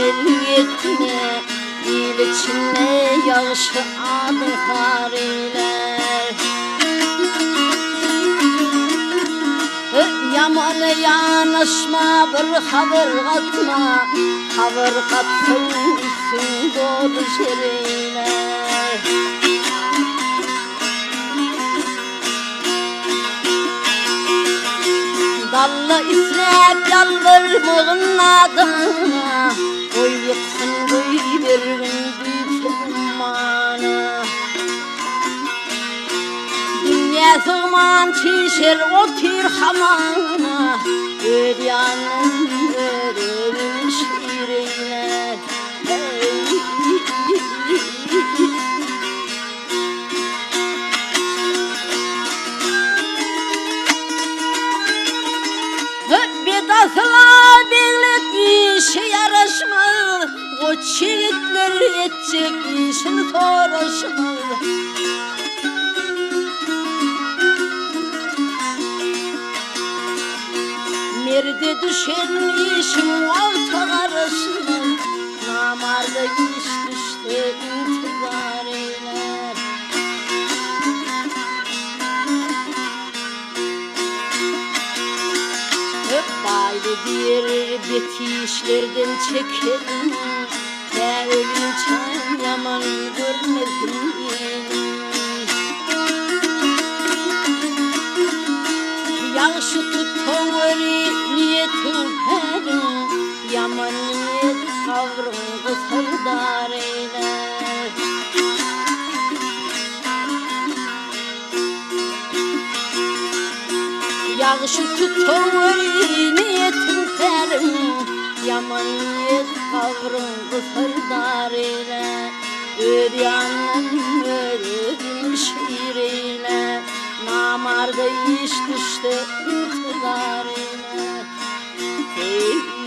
belli etme, il içinde yağışı adı hariler. Yamana yanaşma, bir haber katma, haber kattıysan doğru şeriler. Dallı islep yalvarmağın adına, koy yıksın koy vergin dütmanı. Dünya sığman çişir otur hamana, ödyanın verilmiş şiirine. Bedasılar birlik işi yarışmaz, o çiğitler edecek işini soruşmaz. Merde düşen işim altı karışmaz, namarda iş düştü intizar eyler. Baylı bir beti işlerden çekerim, ve ölünçen yaman görmedim yenim. Yağışı tutoveri niyetim herim, yaman niyet kavrım kısırdar eyler. Yağışı tutoveri niyetim herim, yaman niyet kavrım kısırdar eyler. Ödyanın ödüm şiirine, namarda iş düştü intidarine. Hey.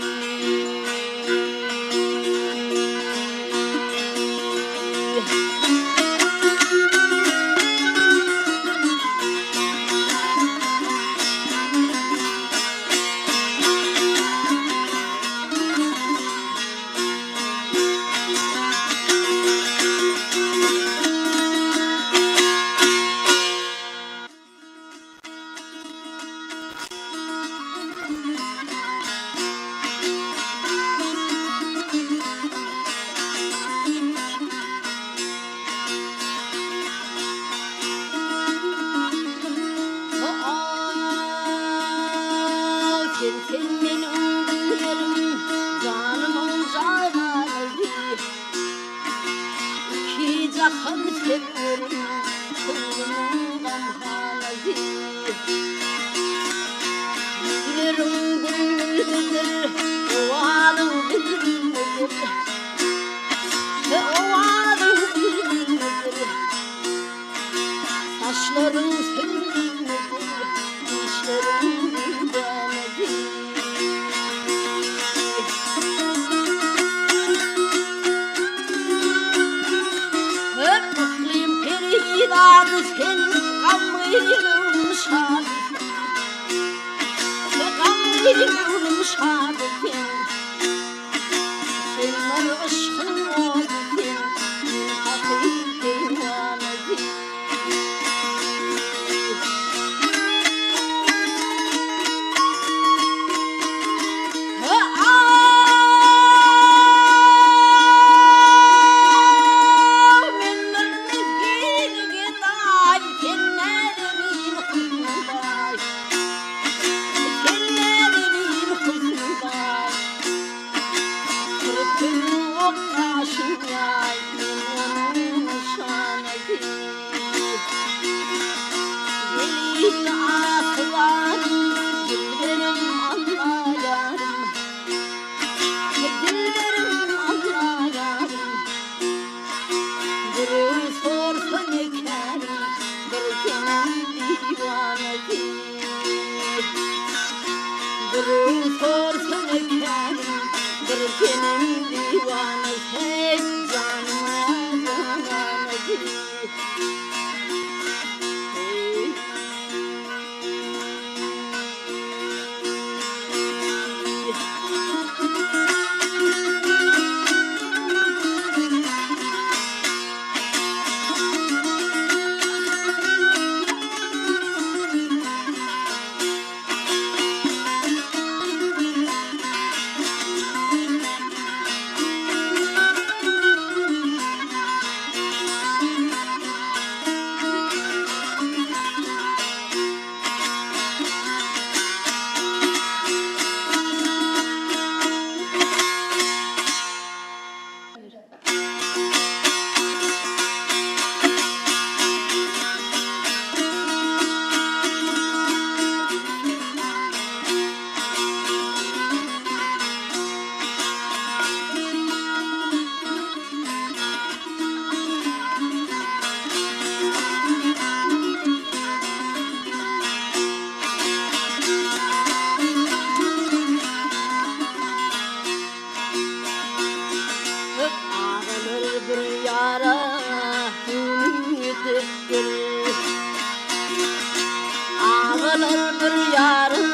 Ağlar bir yarı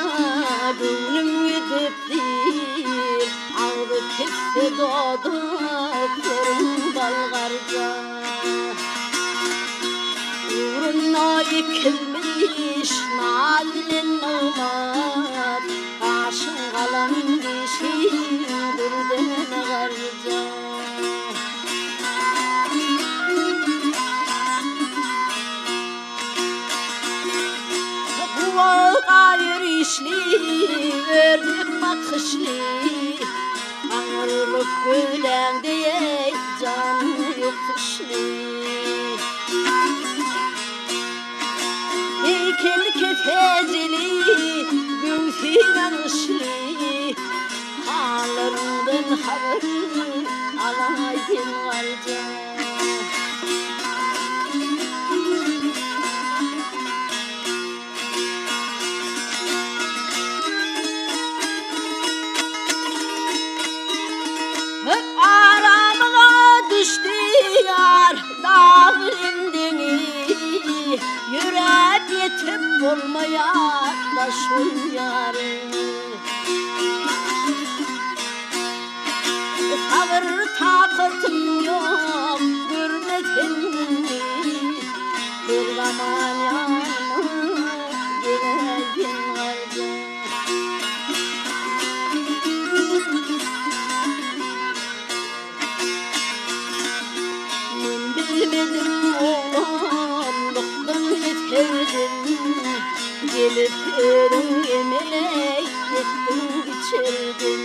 gönlüm gidiptir, ağrı tepsi doğdu körüm balgarca. Uğruna yıkılmış nazilin olmaz, aşın kalan dişin durden garca. Gayr işli, verdik bakışlı, ağırlık gülen diye can yokuşlu. Heykel kefecili, gülfine ışlı, ağlarından haber alaydın varca. Yürek yetip olmaya başın yarı. Sabır takatım yok görmedin. Bir zaman yanıma geldin vardı. Ben bilmedim oğlum, bıktım yeterdim. Gelip ölüm emelek gittim geçirdim.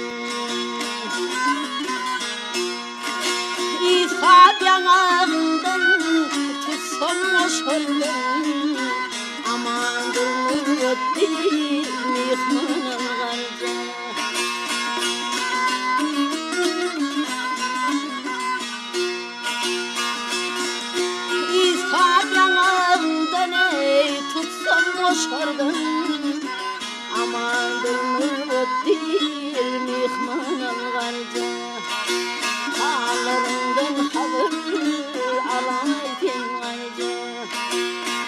İfat yanağından tutsam hoşoldum. Aman durur değil mihmanın garca. Hoşardın aman durur değil mihmanın garca. Ağlarından haber alaydın garca.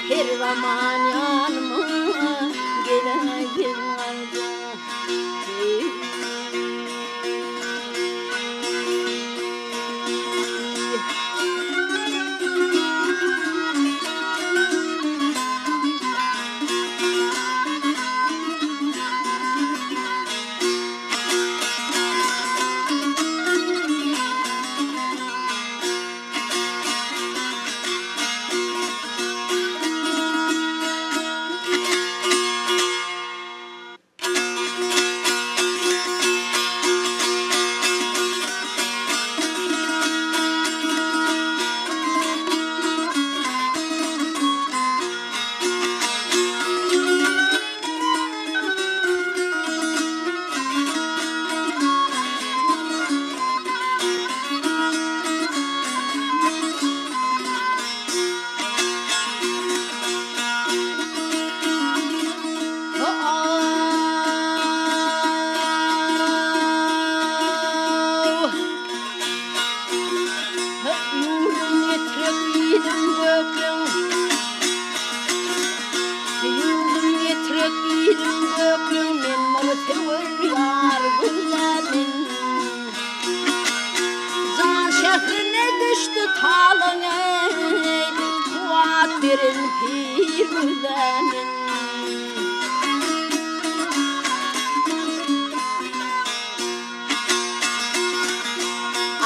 Her zaman yanıma geleydin garca. Verin pir güzenin.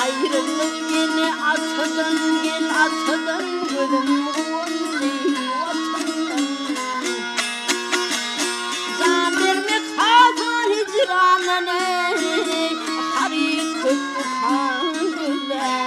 Ayrılık yine atadan gel atadan gülüm uğundu vatandan. Can vermek hazan hicranene harik kötü kan güzel.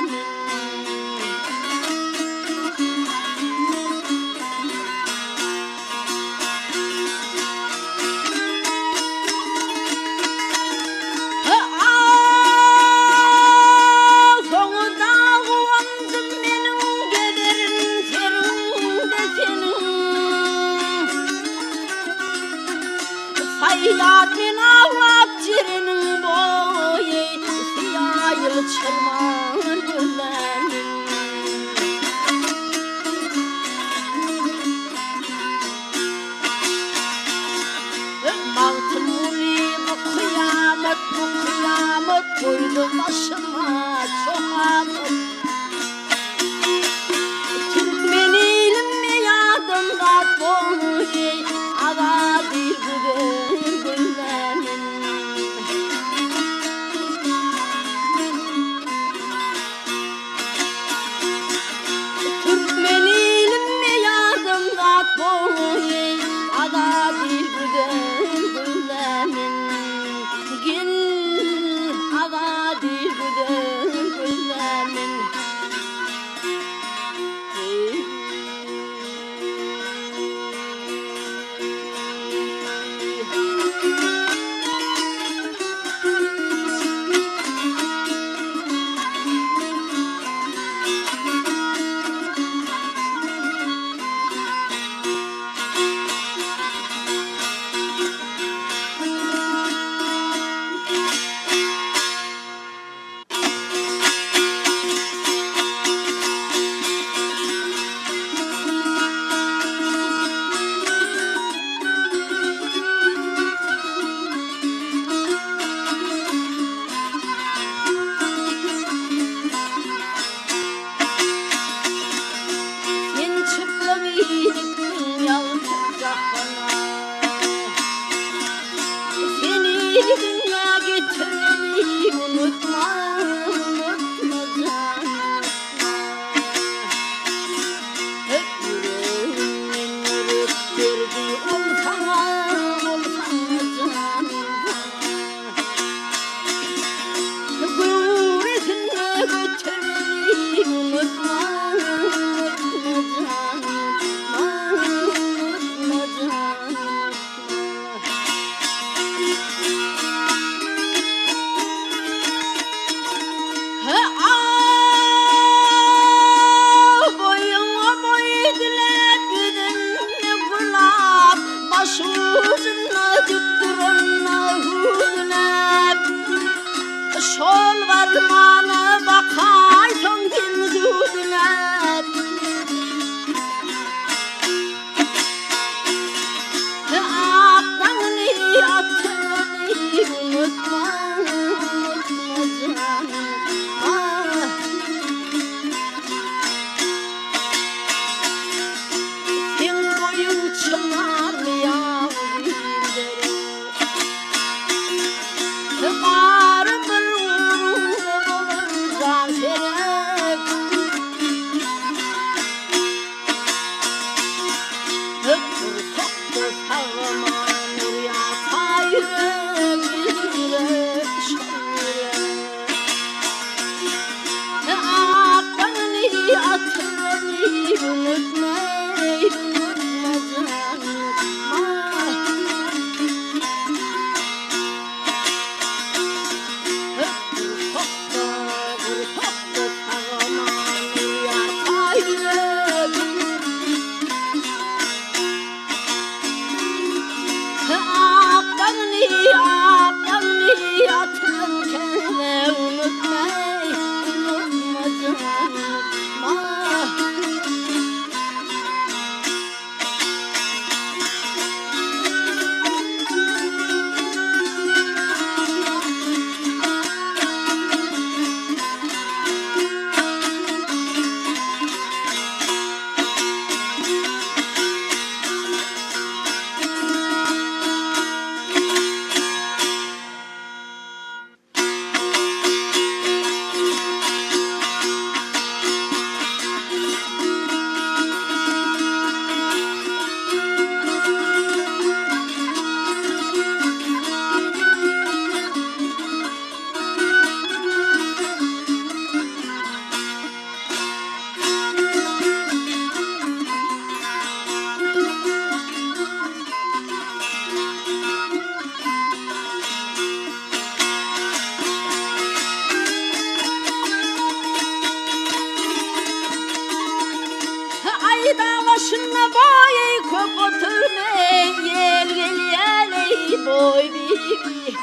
başına boy köp oturmay gel gel yaley boy bibi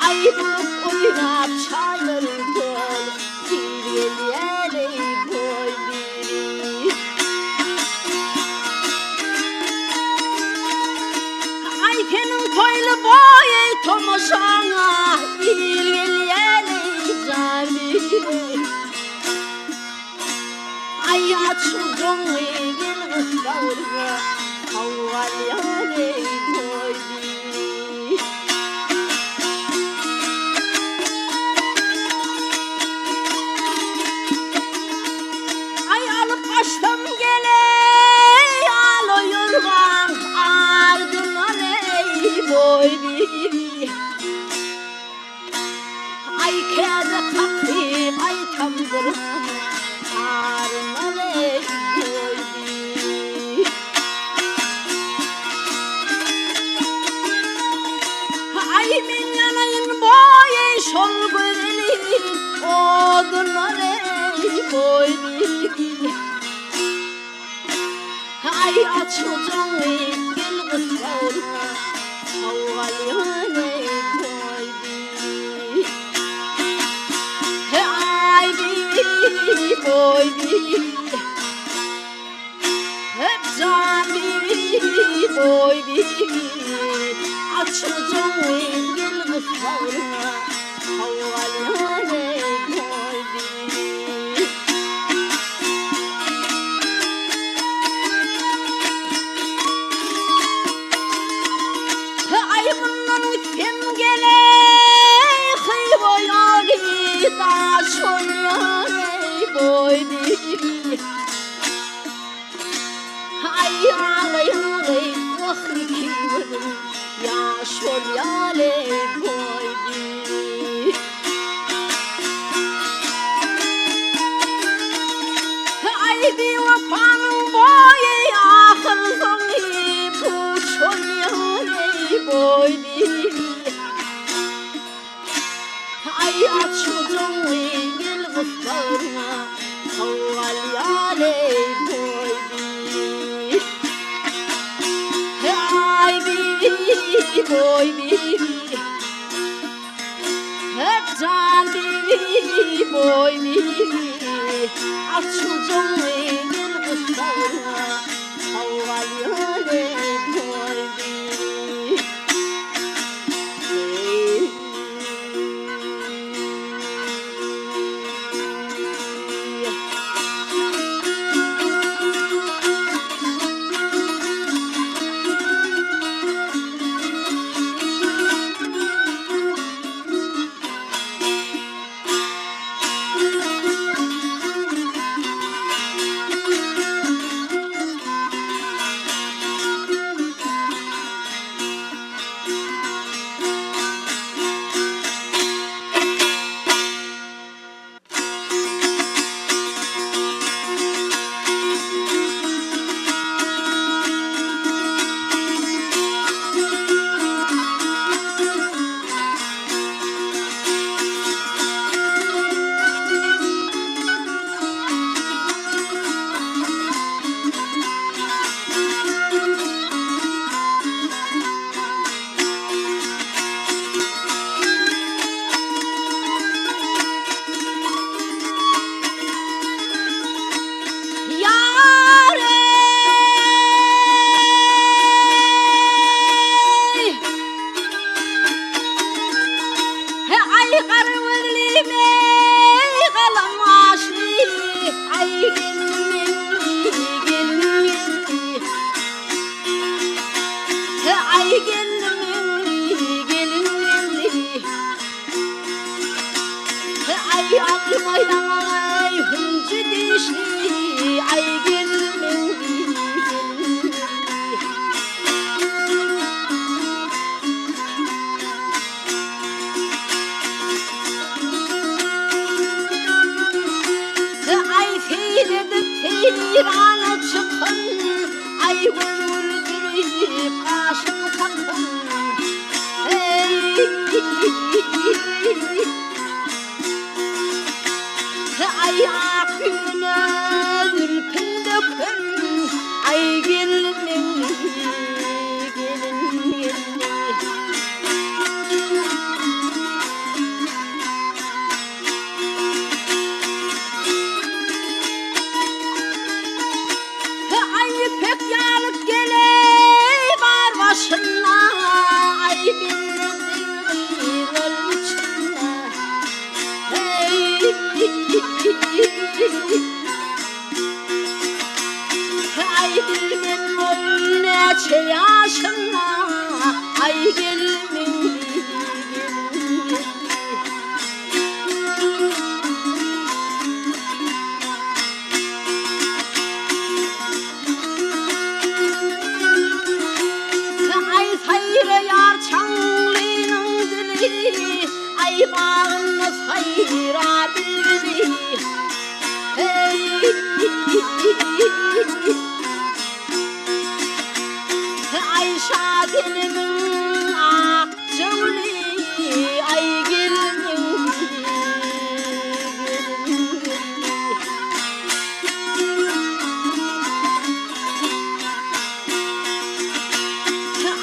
ay bulup oynap çayları dolu gel gel yaley boy bibi aykenin toylu boy tomoşana gel gel yaley can bibi ay açıldım gel ıskavurma havval yaley boy bibi Baştan geley alıyorgan ardına ey boy bibi ay kede kalkayım ay tamdırma ardına ey boy bibi ay min yanayın boy şol görelim oduna ey boy bibi ay açılacağım gel kızlarına havval yaley boy bibi ay bibi boy bibi hep can bibi boy bibi açılacağım gel kızlarına havval yaley boy bibi boy bibi ay ağlay ağlay vahri kivarım yaşol yaley boy bibi ay bir vafanın boy ahır zangi bu şol yaley boy bibi ay açıldım gel kızlarına havval yaley boy bibi ay bibi boy bibi hep can bibi boy bibi açıldım gel kızlarına havval yaley boy bibi ay aklım aylanay hıncı dişli ay gelin ay feyledim feyrana çıkın ay öldürüp kaşım takın ay akına ürpünde Ay bilmem ol neçe yaşına, ay gelmin ay sayra yar çanglının dili, ay bağını sayra dili. Ay şadinemin akçıvli, ay gelmin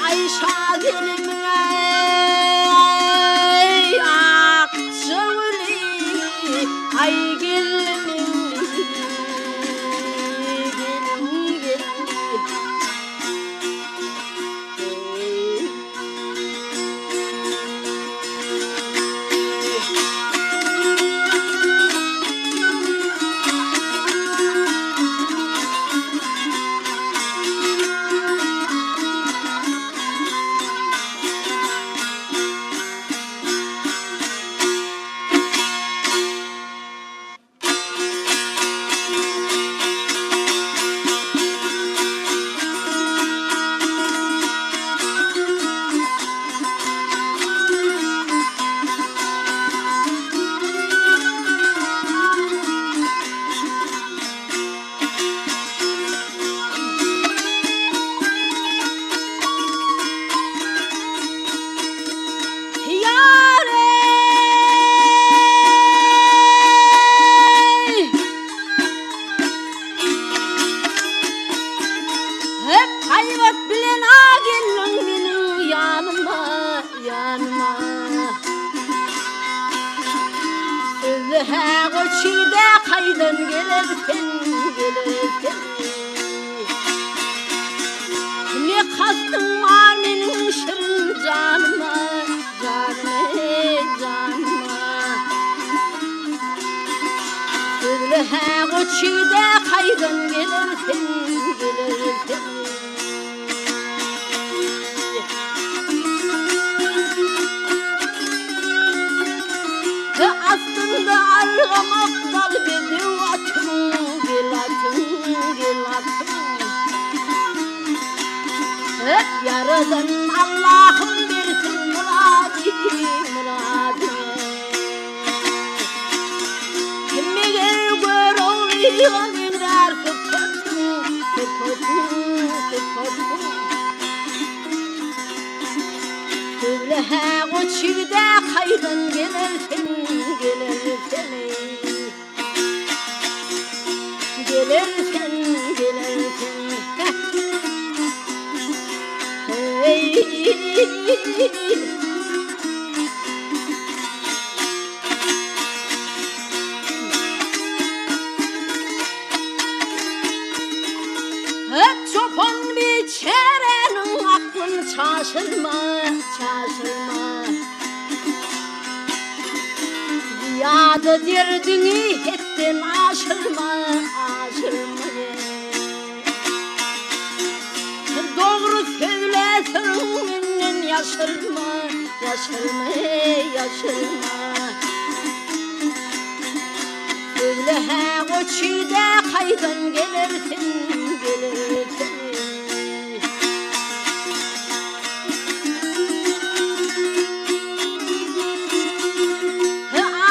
ay şadinemin akçıvli, ay gelmin hayvat bilen gelin benim yanıma, yanıma. Sözü he koçide kaydan gelirsin, gelirsin. Ne kastın var benim şirin canıma, canıma, canıma. Sözü he koçide kaydan gelirsin, gelirsin. Aslında argamak dal dedi atın, gel atın, gel atın. Hep yaradan Allah'ım versin muradı, muradı. Kimi gör oluyor birer kıpırtın, kıpırtın, kıpırtın. Söyle he o çivde kaydan gelirsin, gelirsin. Gelirsin, gelirsin. Hey. Hep çoban biçerenin aklın şaşırma, şaşırma. Ziyadı derdini ettin aşırma, aşırma. Doğru söylesin benden yaşırma, yaşırma, yaşırma. Söyle he o çiğde kaydan gelirsin, gelirsin.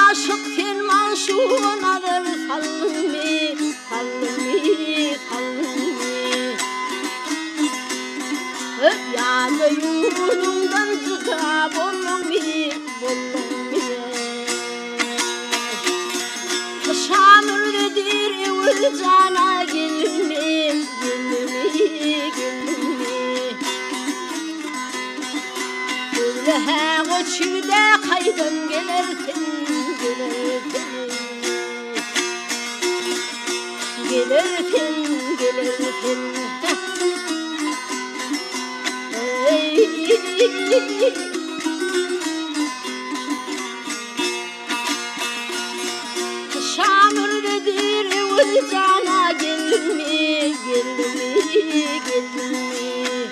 Aşık sen manşunadır sallın mi, sallın mi, sallın mi. Yani yumruğundan cıda bollun mi, bollun mi. Şamurludur evvel cana gelin mi, gelin mi, gelin mi. Söyle he o çivde kaydan gelirsin, gelirsin. Gelirsin, gelirsin. gelir cana gelir mi, gelir mi, gelir mi?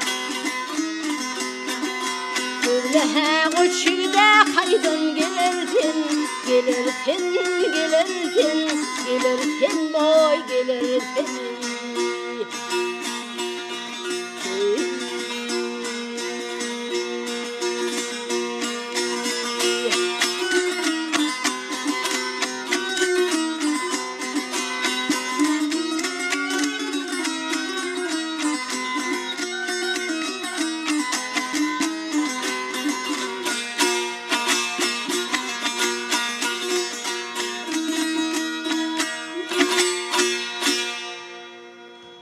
Söyle koçide kaydan gelirsin, gelirsin, gelirsin, gelirsin boy gelirsin.